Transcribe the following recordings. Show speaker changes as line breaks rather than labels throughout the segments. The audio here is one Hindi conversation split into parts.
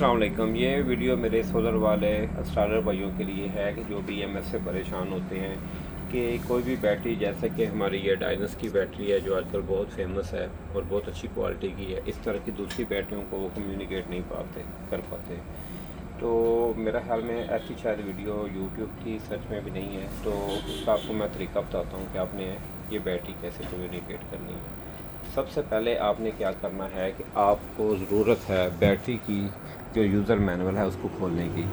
अस्सलाम वालेकुम। ये वीडियो मेरे सोलर वाले अस्ट्रालर भाइयों के लिए है कि जो BMS से परेशान होते हैं कि कोई भी बैटरी, जैसे कि हमारी ये डायनस की बैटरी है जो आजकल बहुत फेमस है और बहुत अच्छी क्वालिटी की है, इस तरह की दूसरी बैटरियों को वो कम्युनिकेट नहीं कर पाते। तो मेरा ख्याल में ऐसी शायद वीडियो यूट्यूब की सर्च में भी नहीं है, तो उसका आपको मैं तरीका बताता हूँ कि आपने ये बैटरी कैसे कम्युनिकेट करनी है। सबसे पहले आपने क्या करना है कि आपको ज़रूरत है बैटरी की जो यूज़र मैनुअल है उसको खोलने की,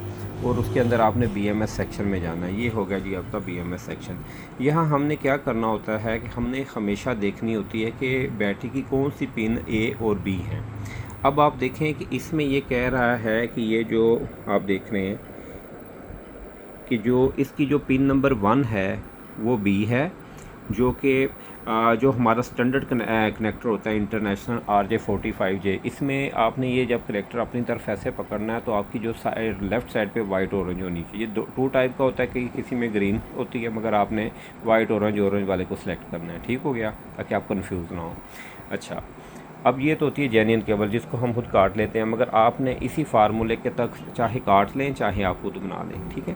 और उसके अंदर आपने BMS सेक्शन में जाना है। ये हो गया जी आपका BMS सेक्शन। यहाँ हमने क्या करना होता है कि हमने हमेशा देखनी होती है कि बैटरी की कौन सी पिन A और B हैं। अब आप देखें कि इसमें ये कह रहा है कि ये जो आप देख रहे हैं कि जो इसकी जो पिन नंबर 1 है वो B है, जो कि जो हमारा स्टैंडर्ड कनेक्टर होता है इंटरनेशनल RJ45J, इसमें आपने ये जब कनेक्टर अपनी तरफ ऐसे पकड़ना है तो आपकी जो साइड लेफ़्ट साइड पे वाइट ऑरेंज होनी चाहिए। ये टू टाइप का होता है कि किसी में ग्रीन होती है, मगर आपने वाइट ऑरेंज वाले को सिलेक्ट करना है। ठीक हो गया, ताकि आप कंफ्यूज ना हो। अच्छा, अब ये तो होती है जेन्युइन केबल जिसको हम खुद काट लेते हैं, मगर आपने इसी फार्मूले के तक चाहे काट लें चाहे आप खुद बना लें। ठीक है,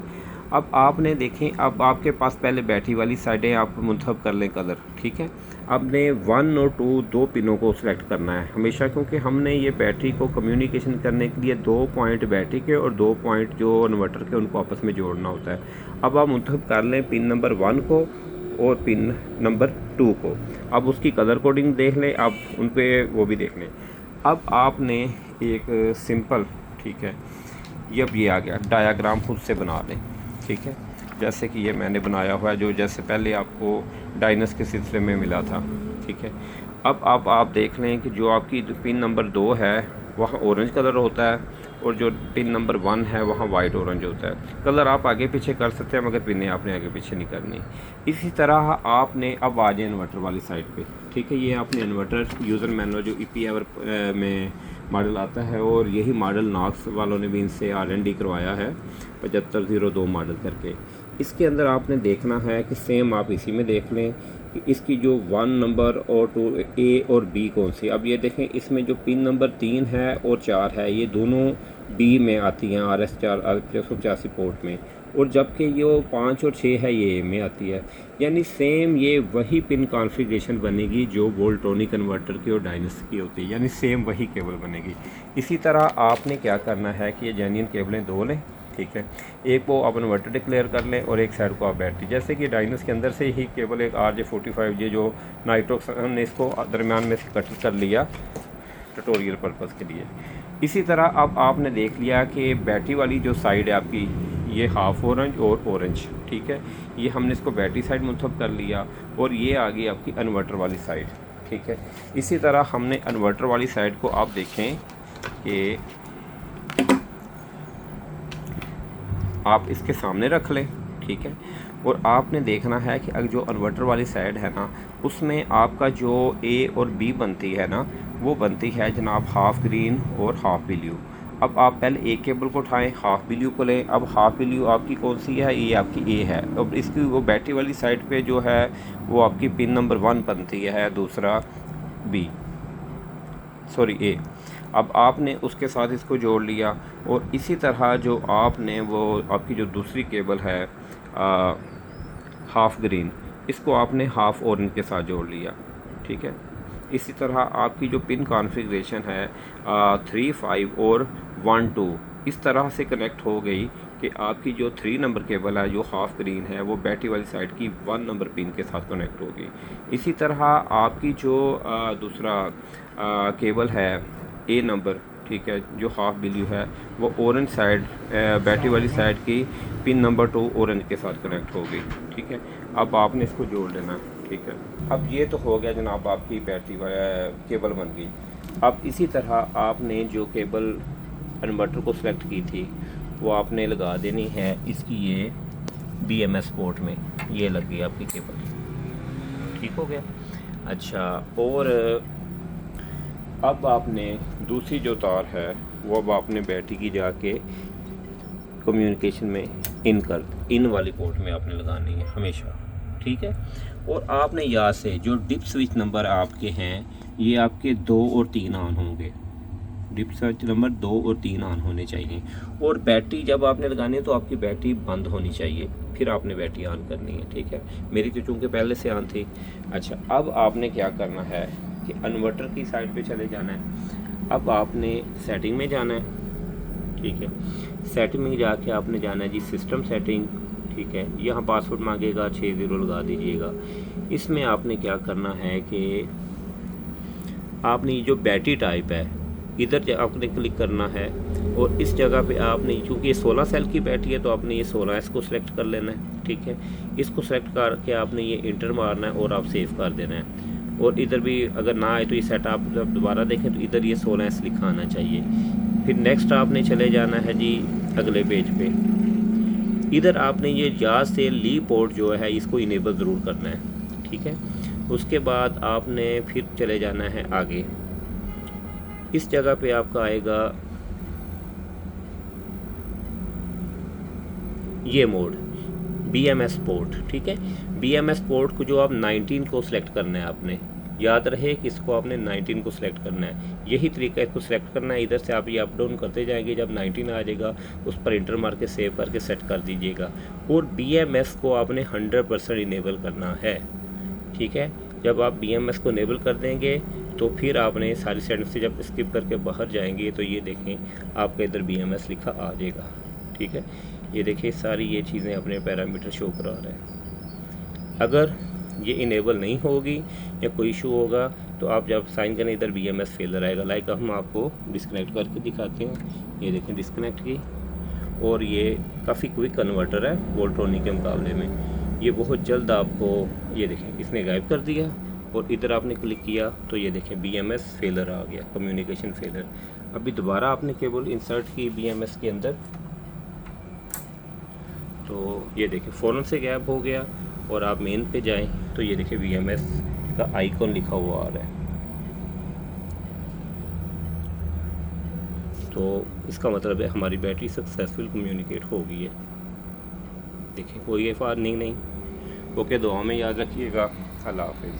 अब आपने देखें, अब आपके पास पहले बैटरी वाली साइडें आप मुंतखब कर लें कलर। ठीक है, आपने 1 और 2 दो पिनों को सिलेक्ट करना है हमेशा, क्योंकि हमने ये बैटरी को कम्युनिकेशन करने के लिए 2 पॉइंट बैटरी के और 2 पॉइंट जो इन्वर्टर के उनको आपस में जोड़ना होता है। अब आप मुंतखब कर लें पिन नंबर 1 को और पिन नंबर 2 को। अब उसकी कलर कोडिंग देख लें, आप उन पर वो भी देख लें। अब आपने एक सिंपल, ठीक है, ये आ गया डायाग्राम खुद से बना लें। ठीक है, जैसे कि ये मैंने बनाया हुआ है जो जैसे पहले आपको डायनस के सिलसिले में मिला था। ठीक है, अब आप देख लें कि जो आपकी पिन नंबर 2 है वहाँ ऑरेंज कलर होता है, और जो पिन नंबर 1 है वहाँ वाइट ऑरेंज होता है। कलर आप आगे पीछे कर सकते हैं, मगर पिनें आपने आगे पीछे नहीं करनी। इसी तरह आपने अब आ जाए इन्वर्टर वाली साइड पे। ठीक है, ये आपने इन्वर्टर यूज़र मैनुअल जो EP एवर में मॉडल आता है, और यही मॉडल नॉक्स वालों ने भी इनसे R&D करवाया है 7502 मॉडल करके। इसके अंदर आपने देखना है कि सेम आप इसी में देख लें कि इसकी जो 1 नंबर और 2 A और B कौन सी। अब ये देखें, इसमें जो पिन नंबर 3 है और 4 है ये दोनों B में आती हैं, RS4 185 पोर्ट में, और जबकि ये 5 और 6 है ये A में आती है। यानी सेम ये वही पिन कॉन्फ़िगरेशन बनेगी जो वोल्ट्रॉनिक कन्वर्टर की और डायनस की होती है, यानी सेम वही केबल बनेगी। इसी तरह आपने क्या करना है कि ये जेन्युइन केबलें 2 लें। ठीक है, एक वो आप इन्वर्टर डिक्लेयर कर लें और एक साइड को आप बैटरी, जैसे कि डायनस के अंदर से ही केबल एक RJ45J जो नाइट्रोक्स हमने इसको दरमियान में से कट कर लिया ट्यूटोरियल पर्पज़ के लिए। इसी तरह अब आपने देख लिया कि बैटरी वाली जो साइड है आपकी, ये हाफ ऑरेंज और ऑरेंज। ठीक है, ये हमने इसको बैटरी साइड मुंतखब कर लिया, और ये आ गई आपकी इन्वर्टर वाली साइड। ठीक है, इसी तरह हमने इन्वर्टर वाली साइड को आप देखें कि आप इसके सामने रख लें। ठीक है, और आपने देखना है कि अगर जो इन्वर्टर वाली साइड है ना, उसमें आपका जो A और B बनती है ना, वो बनती है जनाब हाफ़ ग्रीन और हाफ़ ब्लू। अब आप पहले एक केबल को उठाएं, हाफ़ ब्लू को लें। अब हाफ़ ब्लू आपकी कौन सी है? ये आपकी A है। अब इसकी वो बैटरी वाली साइड पे जो है वो आपकी पिन नंबर 1 बनती है, दूसरा A। अब आपने उसके साथ इसको जोड़ लिया, और इसी तरह जो आपने वो आपकी जो दूसरी केबल है हाफ़ ग्रीन, इसको आपने हाफ़ ऑरेंज के साथ जोड़ लिया। ठीक है, इसी तरह आपकी जो पिन कॉन्फ़िगरेशन है 3, 5 और 1, 2 इस तरह से कनेक्ट हो गई कि आपकी जो 3 नंबर केबल है जो हाफ़ ग्रीन है वो बैटरी वाली साइड की 1 नंबर पिन के साथ कनेक्ट होगी। इसी तरह आपकी जो दूसरा केबल है A नंबर, ठीक है, जो हाफ़ ब्लू है वो ऑरेंज साइड बैटरी वाली साइड की पिन नंबर 2 ऑरेंज के साथ कनेक्ट हो गई। ठीक है, अब आपने इसको जोड़ लेना। ठीक है, अब ये तो हो गया जनाब, आपकी बैटरी केबल बन गई। अब इसी तरह आपने जो केबल इन्वर्टर को सिलेक्ट की थी वो आपने लगा देनी है इसकी ये BMS पोर्ट में, ये लग गई आपकी केबल। ठीक हो गया। अच्छा, और अब आपने दूसरी जो तार है वो अब आपने बैटरी की जाके कम्युनिकेशन में इन वाली पोर्ट में आपने लगानी है हमेशा। ठीक है, और आपने यहाँ से जो डिप स्विच नंबर आपके हैं ये आपके 2 और 3 ऑन होंगे। डिप स्विच नंबर 2 और 3 ऑन होने चाहिए। और बैटरी जब आपने लगानी है तो आपकी बैटरी बंद होनी चाहिए, फिर आपने बैटरी ऑन करनी है, ठीक है। मेरी तो चूँकि पहले से ऑन थी। अच्छा, अब आपने क्या करना है कि इन्वर्टर की साइड पे चले जाना है। अब आपने सेटिंग में जाना है, ठीक है। सेटिंग में जाके आपने जाना है जी सिस्टम सेटिंग, ठीक है। यहाँ पासवर्ड मांगेगा, 60 लगा दीजिएगा। इसमें आपने क्या करना है कि आपने जो बैटरी टाइप है इधर आपने क्लिक करना है, और इस जगह पे आपने, चूँकि ये 16 सेल की बैटरी है तो आपने ये 16S को सिलेक्ट कर लेना है, ठीक है। इसको सिलेक्ट करके आपने ये इंटर मारना है और आप सेव कर देना है। और इधर भी अगर ना आए तो ये सेट आप जब दोबारा देखें तो इधर ये 16S लिखा आना चाहिए। फिर नेक्स्ट आपने चले जाना है जी अगले पेज पे। इधर आपने ये जाज से ली पोर्ट जो है इसको इनेबल ज़रूर करना है, ठीक है। उसके बाद आपने फिर चले जाना है आगे। इस जगह पे आपका आएगा ये मोड BMS पोर्ट, ठीक है। BMS पोर्ट को जो आप 19 को सिलेक्ट करना है, आपने याद रहे कि इसको आपने 19 को सिलेक्ट करना है। यही तरीका है, इसको सिलेक्ट करना है। इधर से आप ये अप डाउन करते जाएंगे, जब 19 आ जाएगा उस पर इंटर मार के सेव करके सेट कर दीजिएगा। और BMS को आपने 100% इनेबल करना है, ठीक है। जब आप BMS को इनेबल कर देंगे तो फिर आपने सारी सेटिंग से जब स्किप करके बाहर जाएंगे तो ये देखें आपका इधर BMS लिखा आ जाएगा, ठीक है। ये देखिए सारी ये चीज़ें अपने पैरामीटर शो करा रहा है। अगर ये इनेबल नहीं होगी या कोई इशू होगा तो आप जब साइन करें इधर BMS फेलर आएगा। लाइक हम आपको डिस्कनेक्ट करके दिखाते हैं। ये देखें डिस्कनेक्ट की, और ये काफ़ी क्विक कन्वर्टर है वोल्ट्रॉनिक के मुकाबले में। ये बहुत जल्द आपको, ये देखें इसने गायब कर दिया, और इधर आपने क्लिक किया तो ये देखें BMS फेलर आ गया, कम्युनिकेशन फेलर। अभी दोबारा आपने केबल इंसर्ट की BMS के अंदर, तो ये देखें फ़ौरन से गायब हो गया। और आप मेन पे जाएं तो ये देखें BMS का आइकॉन लिखा हुआ आ रहा है। तो इसका मतलब है हमारी बैटरी सक्सेसफुल कम्युनिकेट हो गई है। देखिए कोई वार्निंग नहीं। ओके, दुआ में याद रखिएगा। अल्लाह हाफिज़।